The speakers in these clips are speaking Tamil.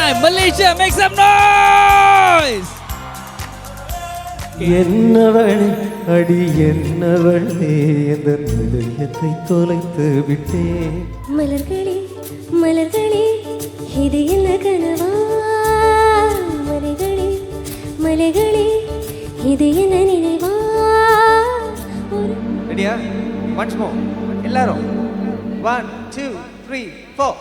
time. Malaysia, make some noise. Ennavale அடி என்னவளே எந்த நிலையத்தை தொலைத்து விட்டேன். மலர்களே மலர்களே இது என்ன கனவா, மலைகளே மலைகளே இது என்ன நினைவா. ரெடியா? ஒன்ஸ் மோர் எல்லாரும் 1 2 3 4.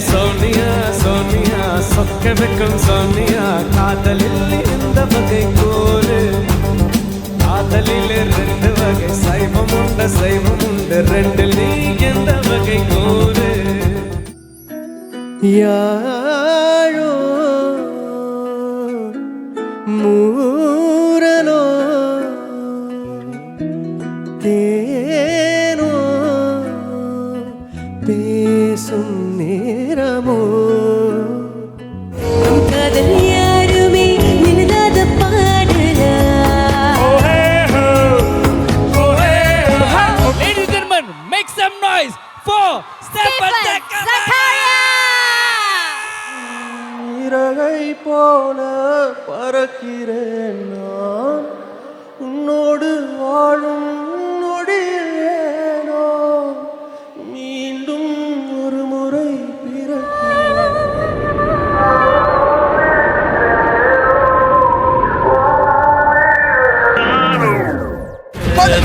சோனியா சோனியா சொக்க வைக்கும் சோனியா, காதலில் இந்த வகை கோரு, காதலில் 2 வகை, சைவம் உண்டு ரெண்டில் நீ எந்த வகை கோரு. யாழோ மூரலோ தேனோ பேசும் நேரமோ, காதல் யாருமே எழுதாத பாடலா. Ladies and gentlemen, make some noise for Stephen Zakaria. இறகை போல பறக்கிறேன் நான், உன்னோடு வாழும் நொடியேனோ மீண்டும் ஒரு முறை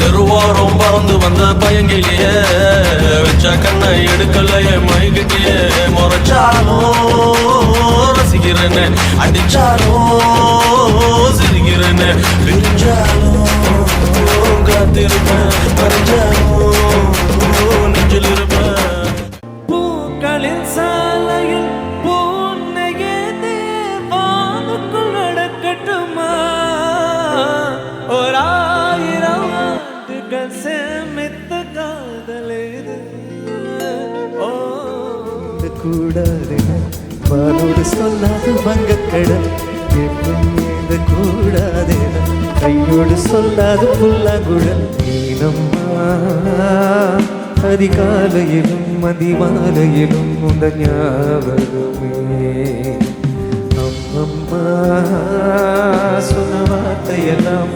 திருவாரம் பறந்து வந்த பயங்கிலேயே வச்ச கண்ணை எடுக்கலையே மைகிட்டே முறைச்சாலும் ரசிக்கிறேன்னு, அடிச்சாலும் சிரிக்கிறேன்னு, பிரிஞ்சாலும் காத்திருப்பேன், மறைஞ்சாலும் நெஞ்சில் இருப்பேன். பூக்களின் சாலையில் பூனையே தேவானுக்குள் நடக்கட்டுமா, ஒரு 1000 ஆண்டுகள் சேமித்த காதலேது. ஓ கூடாது பாலோடு சொல்லாது வங்கக்கடல், எப்பவும் ஏந்த கூடாது கையோடு சொல்லாது புல்லாங்குழல். நீனம்மா அதிகாலையிலும் அதிமாலையிலும் உந்த ஞாபகமே, அம்மம்மா சொன்ன வார்த்தையெல்லாம்